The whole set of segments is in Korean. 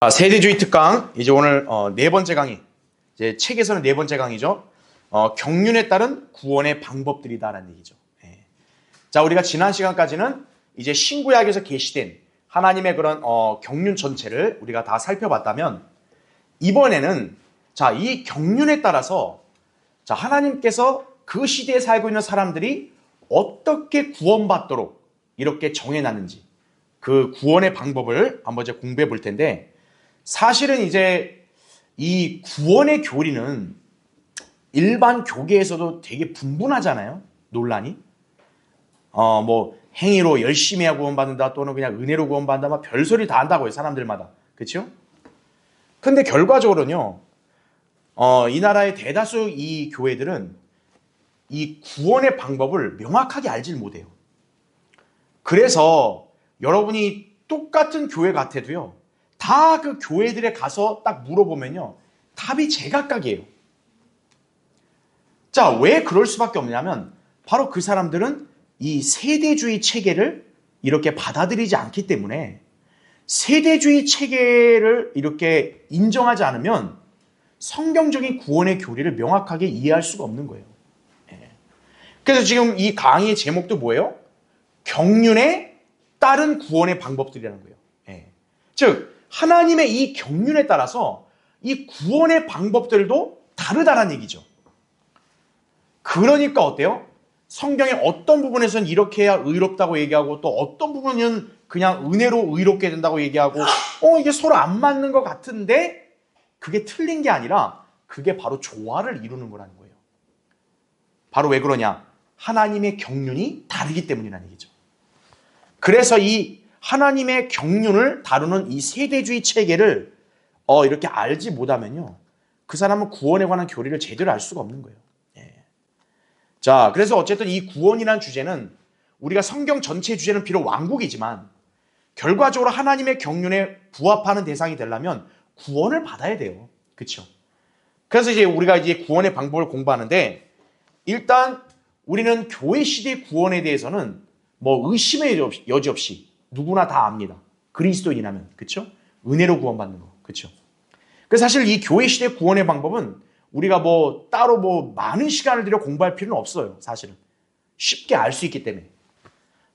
세대주의 특강 이제 오늘 네 번째 강의, 이제 책에서는 네 번째 강의죠. 경륜에 따른 구원의 방법들이다라는 얘기죠. 예. 자, 우리가 지난 시간까지는 이제 신구약에서 계시된 하나님의 그런 경륜 전체를 우리가 다 살펴봤다면, 이번에는 자, 이 경륜에 따라서 자, 하나님께서 그 시대에 살고 있는 사람들이 어떻게 구원받도록 이렇게 정해놨는지, 그 구원의 방법을 한번 이제 공부해 볼 텐데, 사실은 이제 이 구원의 교리는 일반 교계에서도 되게 분분하잖아요. 논란이. 뭐 행위로 열심히 하고 구원받는다, 또는 그냥 은혜로 구원받는다, 막 별소리 다 한다고요, 사람들마다. 그렇죠? 근데 결과적으로는요, 이 나라의 대다수 이 교회들은 이 구원의 방법을 명확하게 알질 못해요. 그래서 여러분이 똑같은 교회 같아도요, 다 그 교회들에 가서 딱 물어보면요, 답이 제각각이에요. 자, 왜 그럴 수밖에 없냐면, 바로 그 사람들은 이 세대주의 체계를 이렇게 받아들이지 않기 때문에, 세대주의 체계를 이렇게 인정하지 않으면 성경적인 구원의 교리를 명확하게 이해할 수가 없는 거예요. 그래서 지금 이 강의의 제목도 뭐예요? 경륜에 따른 구원의 방법들이라는 거예요. 즉, 하나님의 이 경륜에 따라서 이 구원의 방법들도 다르다는 얘기죠. 그러니까 어때요? 성경의 어떤 부분에서는 이렇게 해야 의롭다고 얘기하고, 또 어떤 부분은 그냥 은혜로 의롭게 된다고 얘기하고, 이게 서로 안 맞는 것 같은데, 그게 틀린 게 아니라 그게 바로 조화를 이루는 거라는 거예요. 바로 왜 그러냐? 하나님의 경륜이 다르기 때문이라는 얘기죠. 그래서 이 하나님의 경륜을 다루는 이 세대주의 체계를 이렇게 알지 못하면요, 그 사람은 구원에 관한 교리를 제대로 알 수가 없는 거예요. 자, 그래서 어쨌든 이 구원이라는 주제는, 우리가 성경 전체 주제는 비록 왕국이지만 결과적으로 하나님의 경륜에 부합하는 대상이 되려면 구원을 받아야 돼요. 그렇죠? 그래서 이제 우리가 이제 구원의 방법을 공부하는데, 일단 우리는 교회 시대 구원에 대해서는 뭐 의심의 여지 없이 누구나 다 압니다. 그리스도인이라면. 그렇죠? 은혜로 구원받는 거. 그렇죠? 그래서 사실 이 교회 시대 구원의 방법은 우리가 뭐 따로 뭐 많은 시간을 들여 공부할 필요는 없어요. 사실은 쉽게 알 수 있기 때문에.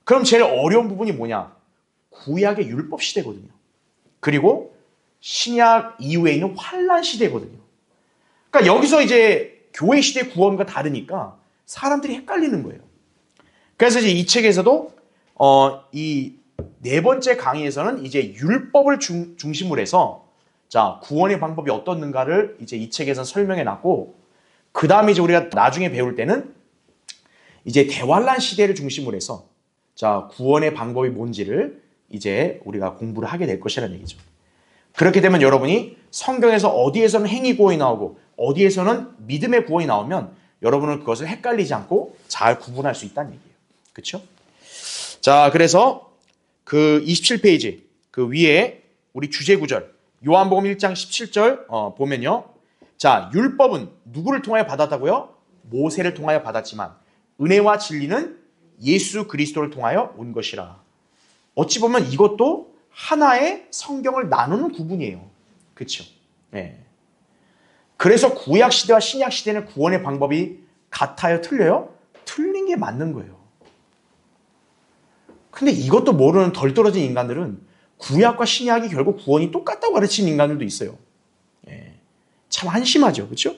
그럼 제일 어려운 부분이 뭐냐? 구약의 율법 시대거든요. 그리고 신약 이후에 있는 환란 시대거든요. 그러니까 여기서 이제 교회 시대 구원과 다르니까 사람들이 헷갈리는 거예요. 그래서 이제 이 책에서도 이 네 번째 강의에서는 이제 율법을 중심으로 해서, 자, 구원의 방법이 어떻는가를 이제 이 책에서 설명해 놨고, 그 다음에 이제 우리가 나중에 배울 때는 이제 대환란 시대를 중심으로 해서, 자, 구원의 방법이 뭔지를 이제 우리가 공부를 하게 될 것이라는 얘기죠. 그렇게 되면 여러분이 성경에서 어디에서는 행위 구원이 나오고 어디에서는 믿음의 구원이 나오면 여러분은 그것을 헷갈리지 않고 잘 구분할 수 있다는 얘기예요. 그렇죠? 자, 그래서 그 27페이지 그 위에 우리 주제 구절 요한복음 1장 17절 보면요. 자, 율법은 누구를 통하여 받았다고요? 모세를 통하여 받았지만 은혜와 진리는 예수 그리스도를 통하여 온 것이라. 어찌 보면 이것도 하나의 성경을 나누는 구분이에요. 그렇죠? 네. 그래서 구약 시대와 신약 시대는 구원의 방법이 같아요? 틀려요? 틀린 게 맞는 거예요. 근데 이것도 모르는 덜 떨어진 인간들은 구약과 신약이 결국 구원이 똑같다고 가르치는 인간들도 있어요. 참 한심하죠. 그렇죠?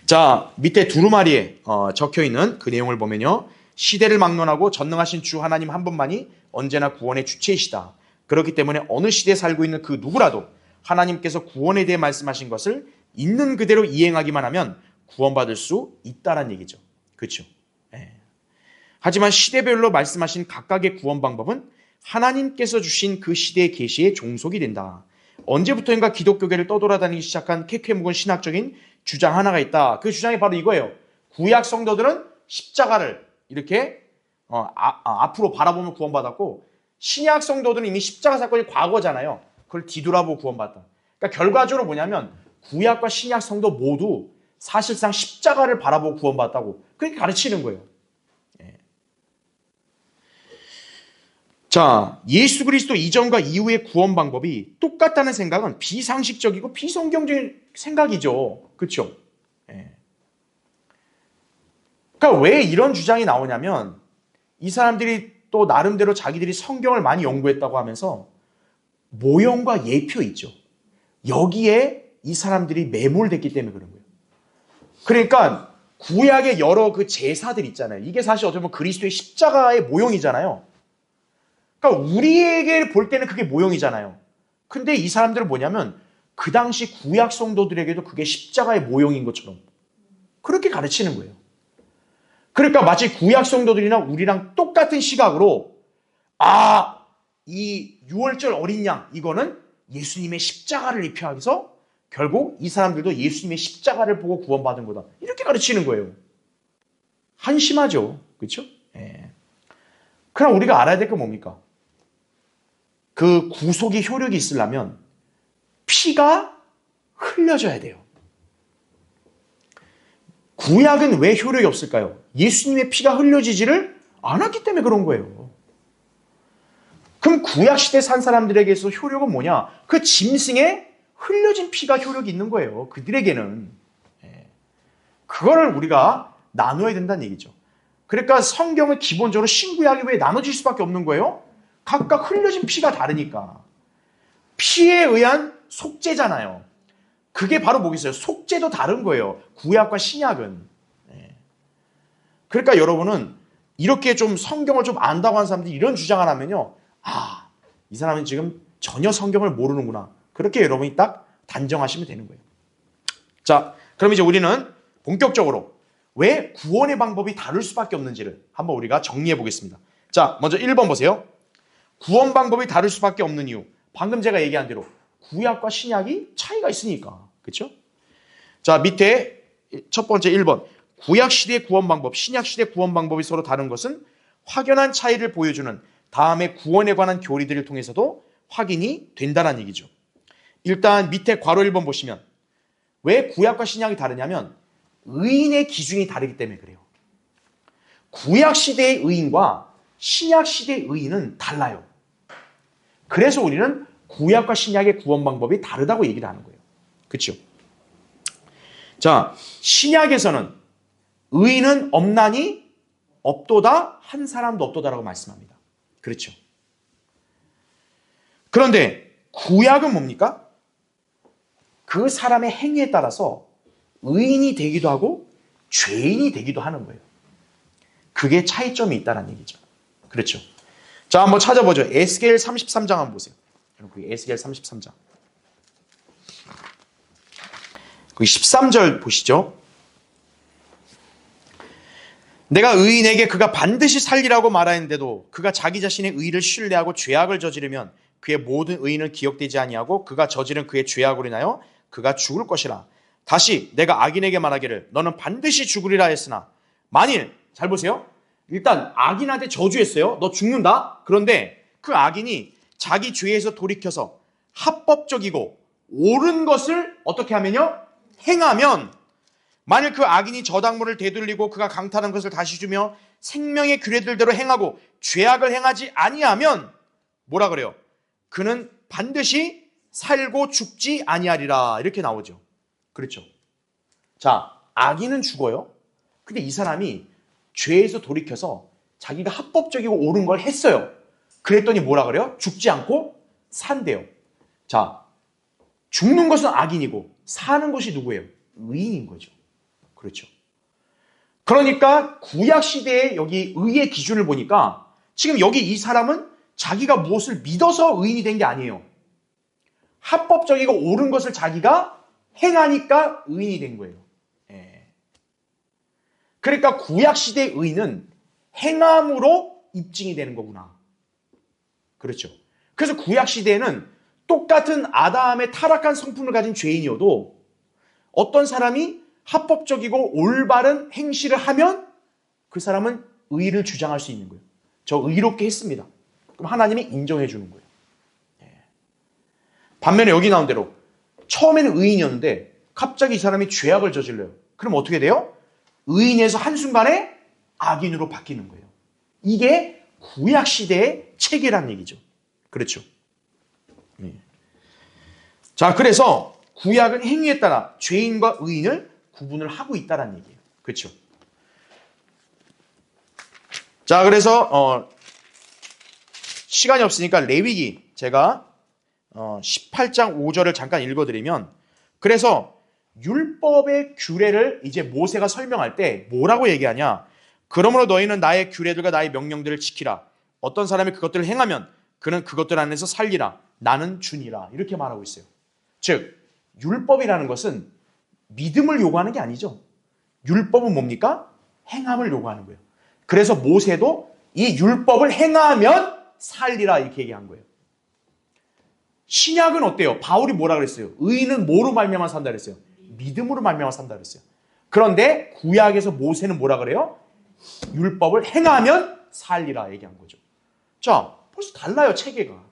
자, 밑에 두루마리에 적혀있는 그 내용을 보면요, 시대를 막론하고 전능하신 주 하나님 한 분만이 언제나 구원의 주체이시다. 그렇기 때문에 어느 시대에 살고 있는 그 누구라도 하나님께서 구원에 대해 말씀하신 것을 있는 그대로 이행하기만 하면 구원받을 수 있다는 얘기죠. 그렇죠? 하지만 시대별로 말씀하신 각각의 구원 방법은 하나님께서 주신 그 시대의 계시에 종속이 된다. 언제부터인가 기독교계를 떠돌아다니기 시작한 캐캐묵은 신학적인 주장 하나가 있다. 그 주장이 바로 이거예요. 구약 성도들은 십자가를 이렇게 앞으로 바라보면 구원받았고, 신약 성도들은 이미 십자가 사건이 과거잖아요. 그걸 뒤돌아보고 구원받았다. 그러니까 결과적으로 뭐냐면 구약과 신약 성도 모두 사실상 십자가를 바라보고 구원받았다고 그렇게 가르치는 거예요. 자, 예수 그리스도 이전과 이후의 구원 방법이 똑같다는 생각은 비상식적이고 비성경적인 생각이죠. 그렇죠? 예. 그러니까 왜 이런 주장이 나오냐면 이 사람들이 또 나름대로 자기들이 성경을 많이 연구했다고 하면서 모형과 예표 있죠. 여기에 이 사람들이 매몰됐기 때문에 그런 거예요. 그러니까 구약의 여러 그 제사들 있잖아요. 이게 사실 어떻게 보면 그리스도의 십자가의 모형이잖아요. 그러니까 우리에게 볼 때는 그게 모형이잖아요. 근데 이 사람들은 뭐냐면 그 당시 구약 성도들에게도 그게 십자가의 모형인 것처럼 그렇게 가르치는 거예요. 그러니까 마치 구약 성도들이나 우리랑 똑같은 시각으로 이 유월절 어린 양 이거는 예수님의 십자가를 입혀서 결국 이 사람들도 예수님의 십자가를 보고 구원받은 거다. 이렇게 가르치는 거예요. 한심하죠. 그렇죠? 예. 그럼 우리가 알아야 될 게 뭡니까? 그 구속의 효력이 있으려면 피가 흘려져야 돼요. 구약은 왜 효력이 없을까요? 예수님의 피가 흘려지지를 않았기 때문에 그런 거예요. 그럼 구약시대 산 사람들에게서 효력은 뭐냐? 그 짐승에 흘려진 피가 효력이 있는 거예요. 그들에게는. 그거를 우리가 나눠야 된다는 얘기죠. 그러니까 성경은 기본적으로 신구약이 왜 나눠질 수밖에 없는 거예요? 각각 흘려진 피가 다르니까. 피에 의한 속죄잖아요. 그게 바로 뭐겠어요? 속죄도 다른 거예요. 구약과 신약은. 그러니까 여러분은 이렇게 좀 성경을 좀 안다고 하는 사람들이 이런 주장을 하면요. 이 사람은 지금 전혀 성경을 모르는구나. 그렇게 여러분이 딱 단정하시면 되는 거예요. 자, 그럼 이제 우리는 본격적으로 왜 구원의 방법이 다를 수밖에 없는지를 한번 우리가 정리해 보겠습니다. 자, 먼저 1번 보세요. 구원 방법이 다를 수밖에 없는 이유. 방금 제가 얘기한 대로 구약과 신약이 차이가 있으니까. 그렇죠? 자, 밑에 첫 번째 1번. 구약 시대의 구원 방법, 신약 시대의 구원 방법이 서로 다른 것은 확연한 차이를 보여주는 다음의 구원에 관한 교리들을 통해서도 확인이 된다는 얘기죠. 일단 밑에 괄호 1번 보시면 왜 구약과 신약이 다르냐면 의인의 기준이 다르기 때문에 그래요. 구약 시대의 의인과 신약 시대의 의인은 달라요. 그래서 우리는 구약과 신약의 구원 방법이 다르다고 얘기를 하는 거예요. 그렇죠? 자, 신약에서는 의인은 없나니 없도다 한 사람도 없도다라고 말씀합니다. 그렇죠? 그런데 구약은 뭡니까? 그 사람의 행위에 따라서 의인이 되기도 하고 죄인이 되기도 하는 거예요. 그게 차이점이 있다는 얘기죠. 그렇죠? 자, 한번 찾아보죠. 에스겔 33장 한번 보세요. 에스겔 33장. 거기 13절 보시죠. 내가 의인에게 그가 반드시 살리라고 말하는데도 그가 자기 자신의 의를 신뢰하고 죄악을 저지르면 그의 모든 의인은 기억되지 아니하고 그가 저지른 그의 죄악으로 인하여 그가 죽을 것이라. 다시 내가 악인에게 말하기를 너는 반드시 죽으리라 했으나 만일, 잘 보세요. 일단 악인한테 저주했어요. 너 죽는다. 그런데 그 악인이 자기 죄에서 돌이켜서 합법적이고 옳은 것을 어떻게 하면요? 행하면, 만일 그 악인이 저당물을 되돌리고 그가 강탈한 것을 다시 주며 생명의 규례들대로 행하고 죄악을 행하지 아니하면 뭐라 그래요? 그는 반드시 살고 죽지 아니하리라. 이렇게 나오죠. 그렇죠? 자, 악인은 죽어요. 근데 이 사람이 죄에서 돌이켜서 자기가 합법적이고 옳은 걸 했어요. 그랬더니 뭐라 그래요? 죽지 않고 산대요. 자, 죽는 것은 악인이고 사는 것이 누구예요? 의인인 거죠. 그렇죠. 그러니까 구약 시대에 여기 의의 기준을 보니까 지금 여기 이 사람은 자기가 무엇을 믿어서 의인이 된 게 아니에요. 합법적이고 옳은 것을 자기가 행하니까 의인이 된 거예요. 그러니까 구약 시대의 의인은 행함으로 입증이 되는 거구나. 그렇죠. 그래서 구약 시대에는 똑같은 아담의 타락한 성품을 가진 죄인이어도 어떤 사람이 합법적이고 올바른 행실을 하면 그 사람은 의를 주장할 수 있는 거예요. 저 의롭게 했습니다. 그럼 하나님이 인정해 주는 거예요. 반면에 여기 나온 대로 처음에는 의인이었는데 갑자기 이 사람이 죄악을 저질러요. 그럼 어떻게 돼요? 의인에서 한순간에 악인으로 바뀌는 거예요. 이게 구약 시대의 체계란 얘기죠. 그렇죠. 자, 그래서 구약은 행위에 따라 죄인과 의인을 구분을 하고 있다는 얘기예요. 그렇죠. 자, 그래서 시간이 없으니까 레위기 제가 18장 5절을 잠깐 읽어드리면, 그래서 율법의 규례를 이제 모세가 설명할 때 뭐라고 얘기하냐? 그러므로 너희는 나의 규례들과 나의 명령들을 지키라. 어떤 사람이 그것들을 행하면 그는 그것들 안에서 살리라. 나는 주니라. 이렇게 말하고 있어요. 즉 율법이라는 것은 믿음을 요구하는 게 아니죠. 율법은 뭡니까? 행함을 요구하는 거예요. 그래서 모세도 이 율법을 행하면 살리라 이렇게 얘기한 거예요. 신약은 어때요? 바울이 뭐라 그랬어요? 의인은 뭐로 말미암아 산다 그랬어요? 믿음으로 말미암아 산다 그랬어요. 그런데 구약에서 모세는 뭐라 그래요? 율법을 행하면 살리라 얘기한 거죠. 자, 벌써 달라요, 체계가.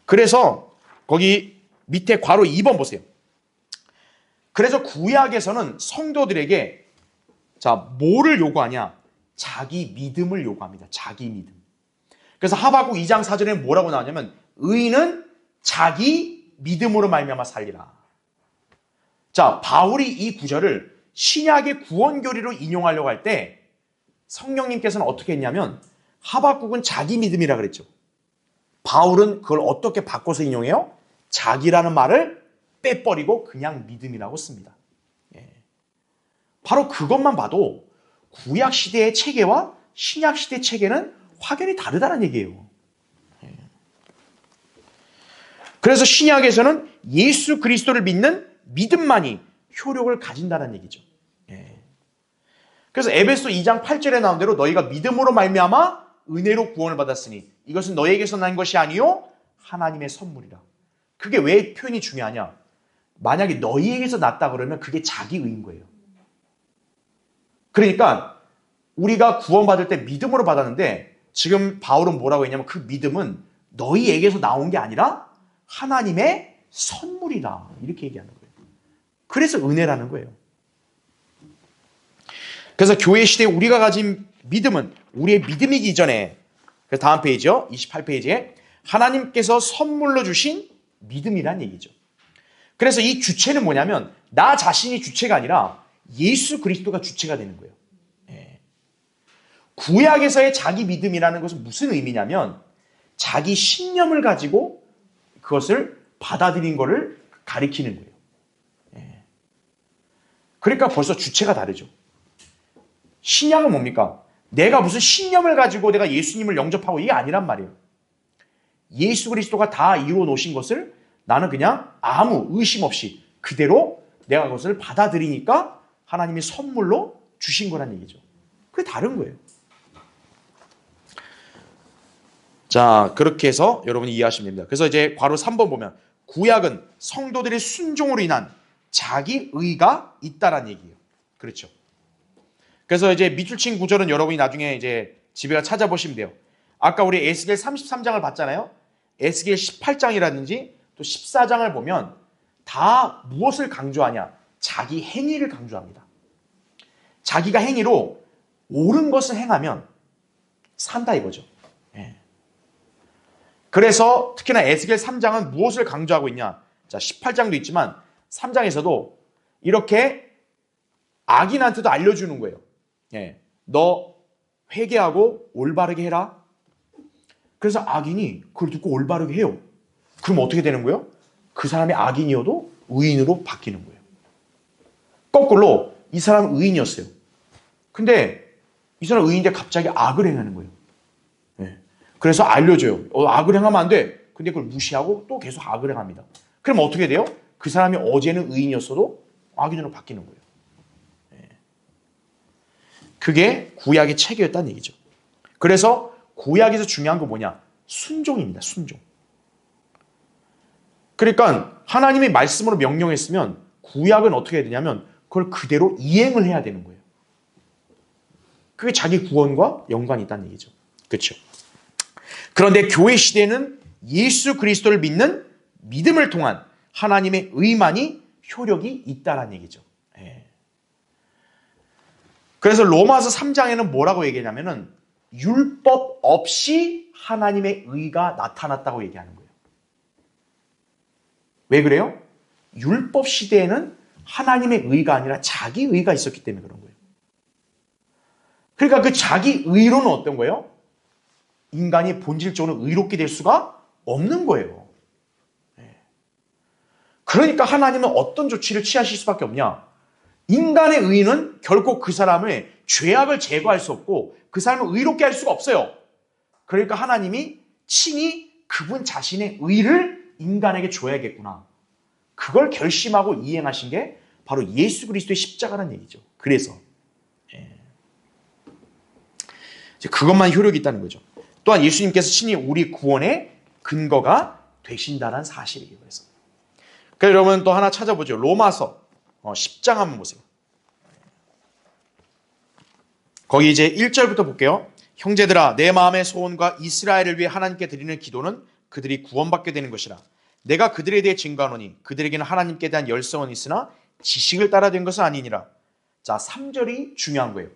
그래서 거기 밑에 괄호 2번 보세요. 그래서 구약에서는 성도들에게 자, 뭐를 요구하냐? 자기 믿음을 요구합니다. 자기 믿음. 그래서 하박국 2장 4절에 뭐라고 나오냐면 의인은 자기 믿음으로 말미암아 살리라. 자, 바울이 이 구절을 신약의 구원교리로 인용하려고 할 때 성령님께서는 어떻게 했냐면 하박국은 자기 믿음이라 그랬죠. 바울은 그걸 어떻게 바꿔서 인용해요? 자기라는 말을 빼버리고 그냥 믿음이라고 씁니다. 바로 그것만 봐도 구약 시대의 체계와 신약 시대의 체계는 확연히 다르다는 얘기예요. 그래서 신약에서는 예수 그리스도를 믿는 믿음만이 효력을 가진다는 얘기죠. 그래서 에베소 2장 8절에 나온 대로 너희가 믿음으로 말미암아 은혜로 구원을 받았으니 이것은 너희에게서 난 것이 아니요 하나님의 선물이라. 그게 왜 표현이 중요하냐? 만약에 너희에게서 났다 그러면 그게 자기 의인 거예요. 그러니까 우리가 구원받을 때 믿음으로 받았는데 지금 바울은 뭐라고 했냐면 그 믿음은 너희에게서 나온 게 아니라 하나님의 선물이다 이렇게 얘기하는 거예요. 그래서 은혜라는 거예요. 그래서 교회 시대에 우리가 가진 믿음은 우리의 믿음이기 이전에, 그래서 다음 페이지요, 28페이지에 하나님께서 선물로 주신 믿음이란 얘기죠. 그래서 이 주체는 뭐냐면 나 자신이 주체가 아니라 예수 그리스도가 주체가 되는 거예요. 구약에서의 자기 믿음이라는 것은 무슨 의미냐면 자기 신념을 가지고 그것을 받아들인 것을 가리키는 거예요. 그러니까 벌써 주체가 다르죠. 신약은 뭡니까? 내가 무슨 신념을 가지고 내가 예수님을 영접하고 이게 아니란 말이에요. 예수 그리스도가 다 이루어 놓으신 것을 나는 그냥 아무 의심 없이 그대로 내가 그것을 받아들이니까 하나님이 선물로 주신 거란 얘기죠. 그게 다른 거예요. 자, 그렇게 해서 여러분이 이해하시면 됩니다. 그래서 이제 괄호 3번 보면 구약은 성도들의 순종으로 인한 자기 의가 있다란 얘기예요. 그렇죠. 그래서 이제 밑줄 친 구절은 여러분이 나중에 이제 집에 가 찾아보시면 돼요. 아까 우리 에스겔 33장을 봤잖아요. 에스겔 18장이라든지 또 14장을 보면 다 무엇을 강조하냐? 자기 행위를 강조합니다. 자기가 행위로 옳은 것을 행하면 산다 이거죠. 그래서 특히나 에스겔 3장은 무엇을 강조하고 있냐? 자, 18장도 있지만 3장에서도 이렇게 악인한테도 알려주는 거예요. 너 회개하고 올바르게 해라. 그래서 악인이 그걸 듣고 올바르게 해요. 그럼 어떻게 되는 거예요? 그 사람이 악인이어도 의인으로 바뀌는 거예요. 거꾸로 이 사람은 의인이었어요. 근데 이 사람 의인인데 갑자기 악을 행하는 거예요. 그래서 알려줘요. 악을 행하면 안 돼. 근데 그걸 무시하고 또 계속 악을 행합니다. 그럼 어떻게 돼요? 그 사람이 어제는 의인이었어도 악인으로 바뀌는 거예요. 그게 구약의 체계였다는 얘기죠. 그래서 구약에서 중요한 건 뭐냐? 순종입니다. 순종. 그러니까 하나님의 말씀으로 명령했으면 구약은 어떻게 해야 되냐면 그걸 그대로 이행을 해야 되는 거예요. 그게 자기 구원과 연관이 있다는 얘기죠. 그렇죠? 그런데 교회 시대는 예수 그리스도를 믿는 믿음을 통한 하나님의 의만이 효력이 있다는 얘기죠. 그래서 로마서 3장에는 뭐라고 얘기하냐면은 율법 없이 하나님의 의가 나타났다고 얘기하는 거예요. 왜 그래요? 율법 시대에는 하나님의 의가 아니라 자기 의가 있었기 때문에 그런 거예요. 그러니까 그 자기 의로는 어떤 거예요? 인간이 본질적으로 의롭게 될 수가 없는 거예요. 그러니까 하나님은 어떤 조치를 취하실 수밖에 없냐? 인간의 의는 결코 그 사람의 죄악을 제거할 수 없고 그 사람을 의롭게 할 수가 없어요. 그러니까 하나님이 친히 그분 자신의 의를 인간에게 줘야겠구나. 그걸 결심하고 이행하신 게 바로 예수 그리스도의 십자가라는 얘기죠. 그래서 그것만 효력이 있다는 거죠. 또한 예수님께서 친히 우리 구원의 근거가 되신다는 사실이에요. 그래서 여러분 또 하나 찾아보죠. 로마서 10장 한번 보세요. 거기 이제 1절부터 볼게요. 형제들아 내 마음의 소원과 이스라엘을 위해 하나님께 드리는 기도는 그들이 구원받게 되는 것이라. 내가 그들에 대해 증거하노니 그들에게는 하나님께 대한 열성은 있으나 지식을 따라 된 것은 아니니라. 자, 3절이 중요한 거예요.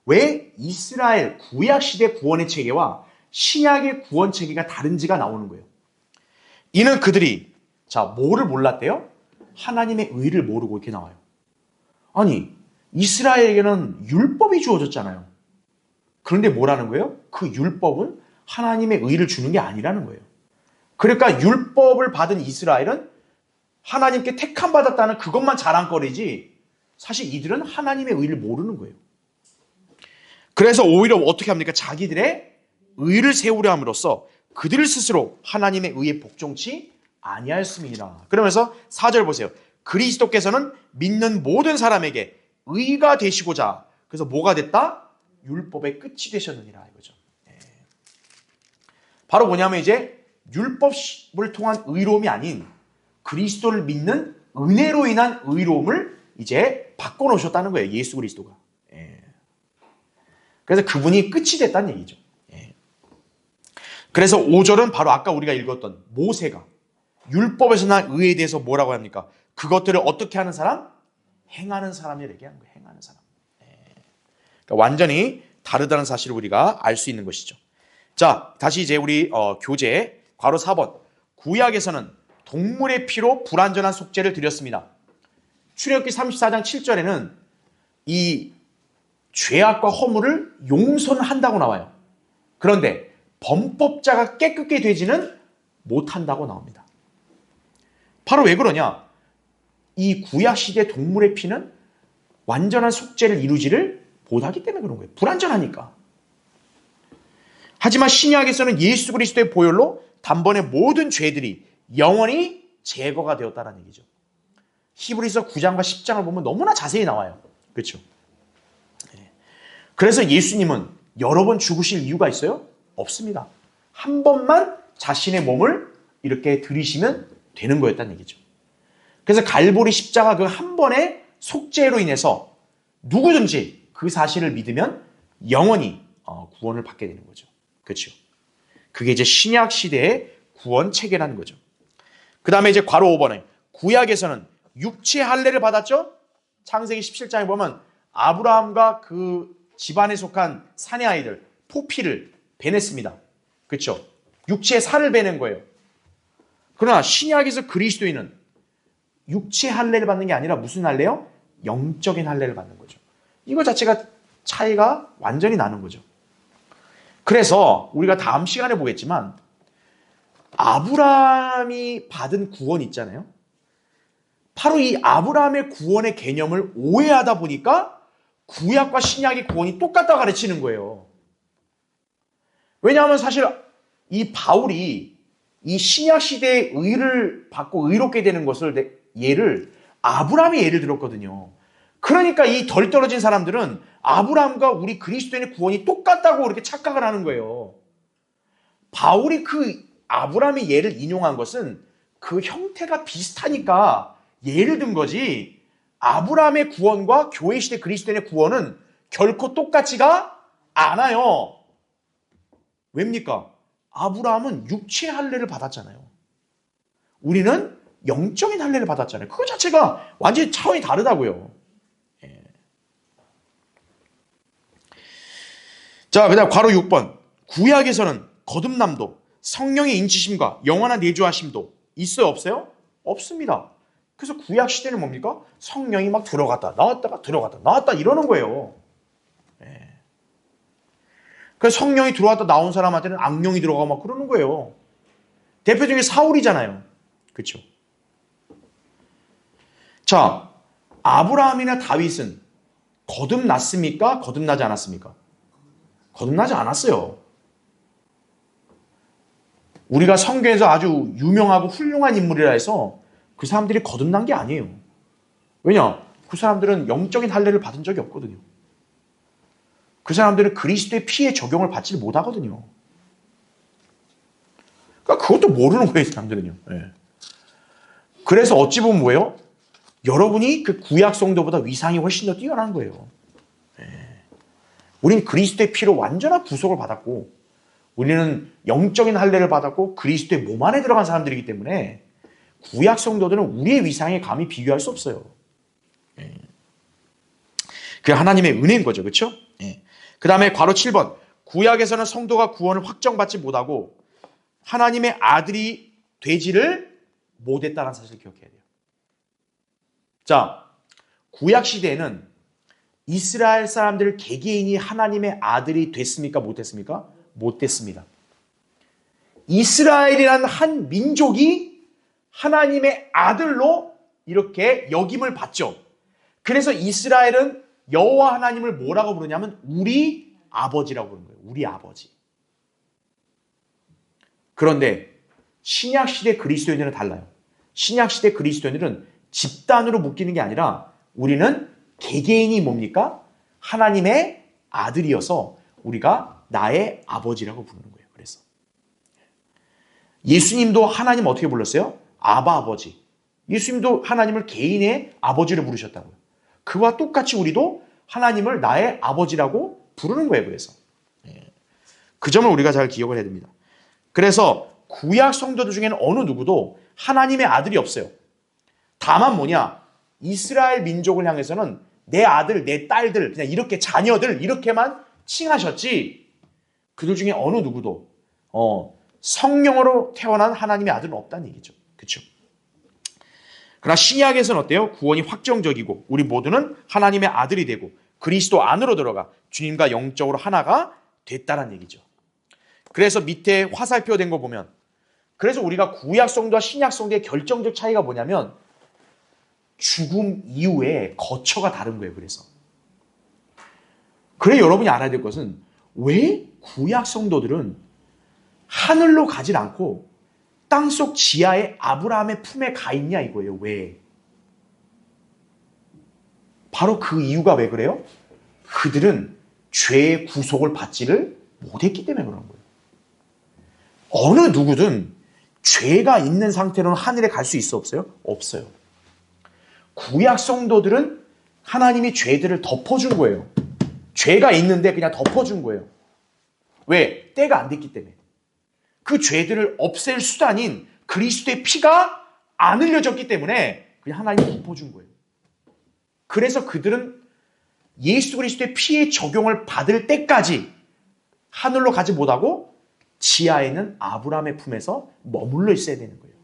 왜 이스라엘 구약시대 구원의 체계와 신약의 구원 체계가 다른지가 나오는 거예요. 이는 그들이 뭐를 몰랐대요? 하나님의 의를 모르고 이렇게 나와요. 아니, 이스라엘에게는 율법이 주어졌잖아요. 그런데 뭐라는 거예요? 그 율법은 하나님의 의를 주는 게 아니라는 거예요. 그러니까 율법을 받은 이스라엘은 하나님께 택함 받았다는 그것만 자랑거리지 사실 이들은 하나님의 의를 모르는 거예요. 그래서 오히려 어떻게 합니까? 자기들의 의를 세우려 함으로써 그들 스스로 하나님의 의에 복종치 아니하였음이니라. 그러면서 4절 보세요. 그리스도께서는 믿는 모든 사람에게 의가 되시고자 그래서 뭐가 됐다? 율법의 끝이 되셨느니라 이거죠. 바로 뭐냐면 이제 율법을 통한 의로움이 아닌 그리스도를 믿는 은혜로 인한 의로움을 이제 바꿔놓으셨다는 거예요. 예수 그리스도가. 그래서 그분이 끝이 됐다는 얘기죠. 그래서 5절은 바로 아까 우리가 읽었던 모세가 율법에서 난 의에 대해서 뭐라고 합니까? 그것들을 어떻게 하는 사람? 행하는 사람이라고 얘기하는 거예요. 행하는 사람. 그러니까 완전히 다르다는 사실을 우리가 알 수 있는 것이죠. 자, 다시 이제 우리 교재 괄호 4번. 구약에서는 동물의 피로 불완전한 속죄를 드렸습니다. 출애굽기 34장 7절에는 이 죄악과 허물을 용서한다고 나와요. 그런데 범법자가 깨끗게 되지는 못한다고 나옵니다. 바로 왜 그러냐? 이 구약시대 동물의 피는 완전한 속죄를 이루지를 못하기 때문에 그런 거예요. 불완전하니까. 하지만 신약에서는 예수 그리스도의 보혈로 단번에 모든 죄들이 영원히 제거가 되었다는 얘기죠. 히브리서 9장과 10장을 보면 너무나 자세히 나와요. 그렇죠? 그래서 예수님은 여러 번 죽으실 이유가 있어요? 없습니다. 한 번만 자신의 몸을 이렇게 들이시면 되는 거였다는 얘기죠. 그래서 갈보리 십자가 그 한 번의 속죄로 인해서 누구든지 그 사실을 믿으면 영원히 구원을 받게 되는 거죠. 그렇죠? 그게 이제 신약 시대의 구원 체계라는 거죠. 그 다음에 이제 괄호 5번에 구약에서는 육체 할례를 받았죠? 창세기 17장에 보면 아브라함과 그 집안에 속한 사내 아이들 포피를 베냈습니다. 그렇죠? 육체의 살을 베는 거예요. 그러나 신약에서 그리스도인은 육체 할례를 받는 게 아니라 무슨 할례요? 영적인 할례를 받는 거죠. 이거 자체가 차이가 완전히 나는 거죠. 그래서 우리가 다음 시간에 보겠지만 아브라함이 받은 구원 있잖아요. 바로 이 아브라함의 구원의 개념을 오해하다 보니까 구약과 신약의 구원이 똑같다 가르치는 거예요. 왜냐하면 사실 이 바울이 이 신약 시대의 의를 받고 의롭게 되는 것을 예를 아브라함의 예를 들었거든요. 그러니까 이 덜 떨어진 사람들은 아브라함과 우리 그리스도인의 구원이 똑같다고 그렇게 착각을 하는 거예요. 바울이 그 아브라함의 예를 인용한 것은 그 형태가 비슷하니까 예를 든 거지 아브라함의 구원과 교회 시대 그리스도인의 구원은 결코 똑같지가 않아요. 왜입니까? 아브라함은 육체 할례를 받았잖아요. 우리는 영적인 할례를 받았잖아요. 그거 자체가 완전히 차원이 다르다고요. 자, 그다음 괄호 6번. 구약에서는 거듭남도 성령의 인치심과 영원한 내주하심도 있어요, 없어요? 없습니다. 그래서 구약 시대는 뭡니까? 성령이 막 들어갔다 나왔다가 들어갔다 나왔다 이러는 거예요. 예. 그래서 성령이 들어왔다 나온 사람한테는 악령이 들어가고 막 그러는 거예요. 대표적인 사울이잖아요. 그렇죠? 자, 아브라함이나 다윗은 거듭났습니까? 거듭나지 않았습니까? 거듭나지 않았어요. 우리가 성경에서 아주 유명하고 훌륭한 인물이라 해서 그 사람들이 거듭난 게 아니에요. 왜냐? 그 사람들은 영적인 할례를 받은 적이 없거든요. 그 사람들은 그리스도의 피의 적용을 받지 못하거든요. 그러니까 그것도 모르는 거예요, 사람들은요. 예. 그래서 어찌 보면 뭐예요? 여러분이 그 구약 성도보다 위상이 훨씬 더 뛰어난 거예요. 예. 우린 그리스도의 피로 완전한 구속을 받았고, 우리는 영적인 할례를 받았고 그리스도의 몸 안에 들어간 사람들이기 때문에 구약 성도들은 우리의 위상에 감히 비교할 수 없어요. 예. 그게 하나님의 은혜인 거죠. 그렇죠? 예. 그 다음에 괄호 7번. 구약에서는 성도가 구원을 확정받지 못하고 하나님의 아들이 되지를 못했다는 사실을 기억해야 돼요. 자, 구약 시대에는 이스라엘 사람들 개개인이 하나님의 아들이 됐습니까? 못됐습니까? 못됐습니다. 이스라엘이라는 한 민족이 하나님의 아들로 이렇게 역임을 받죠. 그래서 이스라엘은 여호와 하나님을 뭐라고 부르냐면 우리 아버지라고 부르는 거예요. 우리 아버지. 그런데 신약 시대 그리스도인들은 달라요. 신약 시대 그리스도인들은 집단으로 묶이는 게 아니라 우리는 개개인이 뭡니까? 하나님의 아들이어서 우리가 나의 아버지라고 부르는 거예요. 그래서 예수님도 하나님 어떻게 불렀어요? 아바 아버지. 예수님도 하나님을 개인의 아버지로 부르셨다고요. 그와 똑같이 우리도 하나님을 나의 아버지라고 부르는 거예요. 그래서 그 점을 우리가 잘 기억을 해야 됩니다. 그래서 구약 성도들 중에는 어느 누구도 하나님의 아들이 없어요. 다만 뭐냐? 이스라엘 민족을 향해서는 내 아들, 내 딸들, 그냥 이렇게 자녀들 이렇게만 칭하셨지 그들 중에 어느 누구도 성령으로 태어난 하나님의 아들은 없다는 얘기죠. 그렇죠? 그러나 신약에서는 어때요? 구원이 확정적이고 우리 모두는 하나님의 아들이 되고 그리스도 안으로 들어가 주님과 영적으로 하나가 됐다는 얘기죠. 그래서 밑에 화살표 된 거 보면 그래서 우리가 구약 성도와 신약 성도의 결정적 차이가 뭐냐면 죽음 이후에 거처가 다른 거예요. 그래 여러분이 알아야 될 것은 왜 구약 성도들은 하늘로 가질 않고 땅속 지하에 아브라함의 품에 가 있냐 이거예요. 왜? 바로 그 이유가 왜 그래요? 그들은 죄의 구속을 받지를 못했기 때문에 그런 거예요. 어느 누구든 죄가 있는 상태로는 하늘에 갈 수 있어 없어요? 없어요. 구약 성도들은 하나님이 죄들을 덮어준 거예요. 죄가 있는데 그냥 덮어준 거예요. 왜? 때가 안 됐기 때문에. 그 죄들을 없앨 수단인 그리스도의 피가 안 흘려졌기 때문에 그냥 하나님이 덮어준 거예요. 그래서 그들은 예수 그리스도의 피의 적용을 받을 때까지 하늘로 가지 못하고 지하에는 아브라함의 품에서 머물러 있어야 되는 거예요.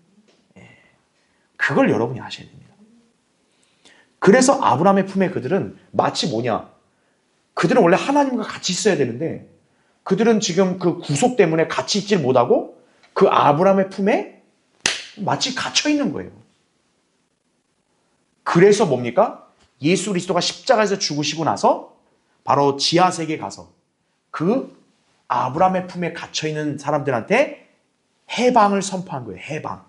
그걸 여러분이 아셔야 됩니다. 그래서 아브라함의 품에 그들은 마치 뭐냐? 그들은 원래 하나님과 같이 있어야 되는데 그들은 지금 그 구속 때문에 같이 있질 못하고 그 아브라함의 품에 마치 갇혀 있는 거예요. 그래서 뭡니까? 예수 그리스도가 십자가에서 죽으시고 나서 바로 지하세계에 가서 그 아브라함의 품에 갇혀 있는 사람들한테 해방을 선포한 거예요. 해방.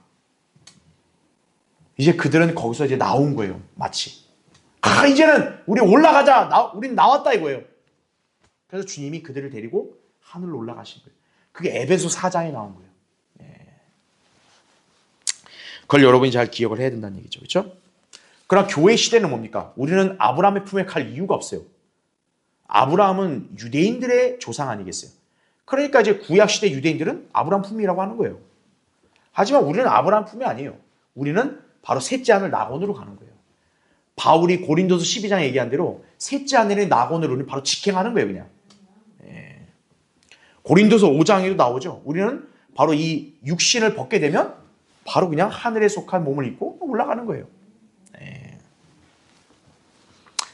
이제 그들은 거기서 이제 나온 거예요. 마치. 이제는 우리 올라가자. 우린 나왔다 이거예요. 그래서 주님이 그들을 데리고 하늘로 올라가신 거예요. 그게 에베소 4장에 나온 거예요. 그걸 여러분이 잘 기억을 해야 된다는 얘기죠. 그렇죠? 그러나 교회 시대는 뭡니까? 우리는 아브라함의 품에 갈 이유가 없어요. 아브라함은 유대인들의 조상 아니겠어요? 그러니까 이제 구약 시대 유대인들은 아브라함 품이라고 하는 거예요. 하지만 우리는 아브라함 품이 아니에요. 우리는 바로 셋째 아들 나곤으로 가는 거예요. 바울이 고린도서 12장에 얘기한 대로 셋째 아들인 나곤을 우리는 바로 직행하는 거예요. 그냥. 고린도서 5장에도 나오죠. 우리는 바로 이 육신을 벗게 되면 바로 그냥 하늘에 속한 몸을 입고 올라가는 거예요.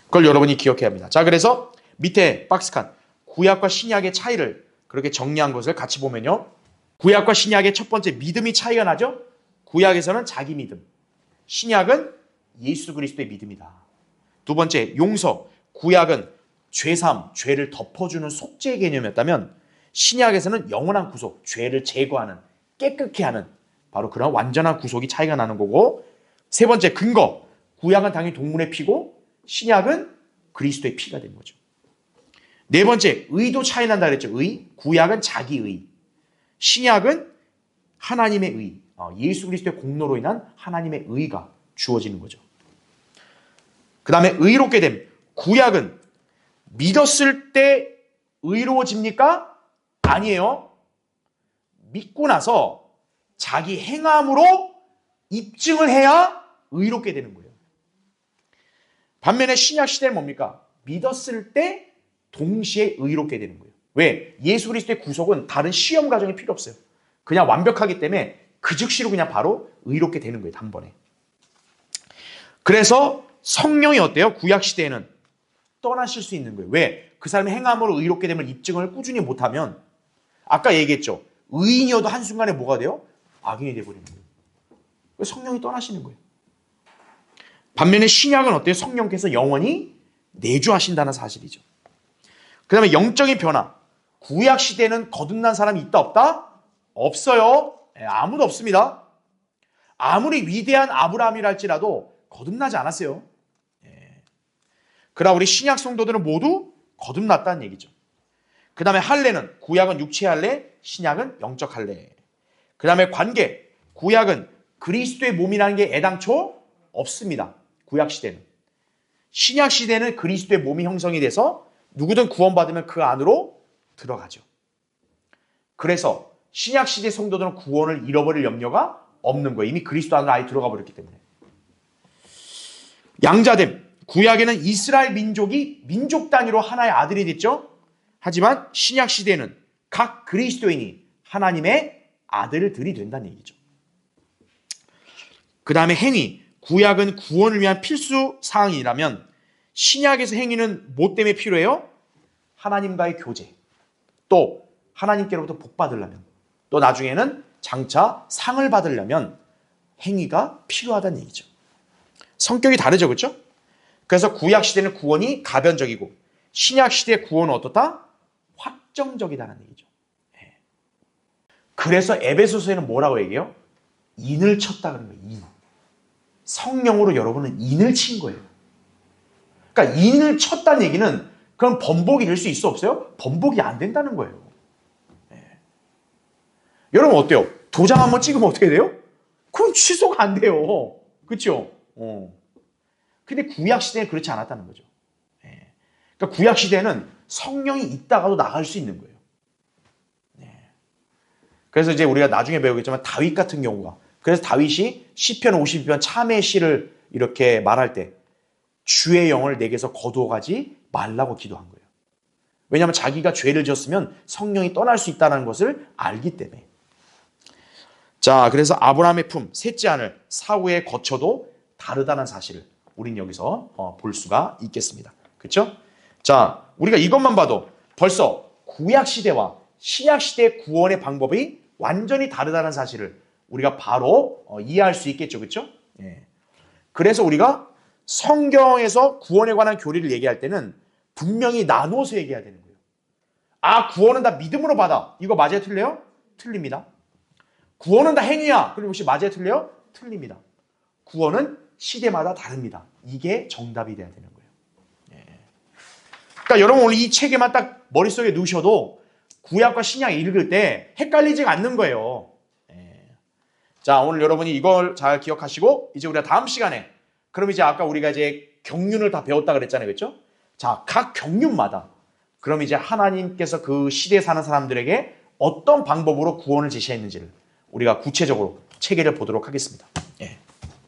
그걸 여러분이 기억해야 합니다. 자, 그래서 밑에 박스칸 구약과 신약의 차이를 그렇게 정리한 것을 같이 보면요. 구약과 신약의 첫 번째 믿음이 차이가 나죠. 구약에서는 자기 믿음, 신약은 예수 그리스도의 믿음이다. 두 번째 용서, 구약은 죄삼, 죄를 덮어주는 속죄의 개념이었다면 신약에서는 영원한 구속, 죄를 제거하는, 깨끗게 하는 바로 그런 완전한 구속이 차이가 나는 거고, 세 번째 근거, 구약은 당연히 동물의 피고 신약은 그리스도의 피가 된 거죠. 네 번째 의도 차이 난다 그랬죠. 의, 구약은 자기의, 신약은 하나님의 의, 예수 그리스도의 공로로 인한 하나님의 의가 주어지는 거죠. 그 다음에 의롭게 됨, 구약은 믿었을 때 의로워집니까? 아니에요. 믿고 나서 자기 행함으로 입증을 해야 의롭게 되는 거예요. 반면에 신약 시대는 뭡니까? 믿었을 때 동시에 의롭게 되는 거예요. 왜? 예수 그리스도의 구속은 다른 시험 과정이 필요 없어요. 그냥 완벽하기 때문에 그 즉시로 그냥 바로 의롭게 되는 거예요. 단번에. 그래서 성령이 어때요? 구약 시대에는 떠나실 수 있는 거예요. 왜? 그 사람의 행함으로 의롭게 됨을 입증을 꾸준히 못하면 아까 얘기했죠. 의인이어도 한순간에 뭐가 돼요? 악인이 돼버리는 거예요. 성령이 떠나시는 거예요. 반면에 신약은 어때요? 성령께서 영원히 내주하신다는 사실이죠. 그 다음에 영적인 변화. 구약 시대에는 거듭난 사람이 있다 없다? 없어요. 아무도 없습니다. 아무리 위대한 아브라함이라 할지라도 거듭나지 않았어요. 그러나 우리 신약 성도들은 모두 거듭났다는 얘기죠. 그 다음에 할례는 구약은 육체의 할례, 신약은 영적 할례. 그 다음에 관계. 구약은 그리스도의 몸이라는 게 애당초 없습니다. 구약 시대는. 신약 시대는 그리스도의 몸이 형성이 돼서 누구든 구원받으면 그 안으로 들어가죠. 그래서 신약 시대 성도들은 구원을 잃어버릴 염려가 없는 거예요. 이미 그리스도 안으로 아예 들어가 버렸기 때문에. 양자됨. 구약에는 이스라엘 민족이 민족 단위로 하나의 아들이 됐죠. 하지만 신약 시대에는 각 그리스도인이 하나님의 아들들이 된다는 얘기죠. 그 다음에 행위. 구약은 구원을 위한 필수 사항이라면 신약에서 행위는 뭐 때문에 필요해요? 하나님과의 교제, 또 하나님께로부터 복 받으려면, 또 나중에는 장차 상을 받으려면 행위가 필요하다는 얘기죠. 성격이 다르죠, 그렇죠? 그래서 구약 시대는 구원이 가변적이고 신약 시대의 구원은 어떻다? 확정적이다는 얘기죠. 그래서 에베소서에는 뭐라고 얘기해요? 인을 쳤다 그런 거예요. 인. 성령으로 여러분은 인을 친 거예요. 그러니까 인을 쳤다는 얘기는 그럼 번복이 될 수 있어 없어요? 번복이 안 된다는 거예요. 여러분 어때요? 도장 한번 찍으면 어떻게 돼요? 그건 취소가 안 돼요. 그렇죠? 근데 구약 시대는 그렇지 않았다는 거죠. 그러니까 구약 시대는 성령이 있다가도 나갈 수 있는 거예요. 그래서 이제 우리가 나중에 배우겠지만 다윗 같은 경우가, 그래서 다윗이 시편 52편 참회의 시를 이렇게 말할 때 주의 영을 내게서 거두어가지 말라고 기도한 거예요. 왜냐하면 자기가 죄를 지었으면 성령이 떠날 수 있다는 것을 알기 때문에. 자, 그래서 아브라함의 품, 셋째 아들 사후에 거쳐도 다르다는 사실을 우린 여기서 볼 수가 있겠습니다. 그렇죠? 자, 우리가 이것만 봐도 벌써 구약 시대와 신약 시대의 구원의 방법이 완전히 다르다는 사실을 우리가 바로 이해할 수 있겠죠. 그렇죠? 그래서 우리가 성경에서 구원에 관한 교리를 얘기할 때는 분명히 나눠서 얘기해야 되는 거예요. 아, 구원은 다 믿음으로 받아. 이거 맞아요? 틀려요? 틀립니다. 구원은 다 행위야. 그럼 혹시 맞아요? 틀려요? 틀립니다. 구원은 시대마다 다릅니다. 이게 정답이 돼야 되는 거예요. 그러니까 여러분 오늘 이 책에만 딱 머릿속에 넣으셔도 구약과 신약 읽을 때 헷갈리지가 않는 거예요. 자, 오늘 여러분이 이걸 잘 기억하시고 이제 우리가 다음 시간에, 그럼 이제 아까 우리가 이제 경륜을 다 배웠다 그랬잖아요. 그렇죠? 자, 각 경륜마다 그럼 이제 하나님께서 그 시대에 사는 사람들에게 어떤 방법으로 구원을 제시했는지를 우리가 구체적으로 체계를 보도록 하겠습니다.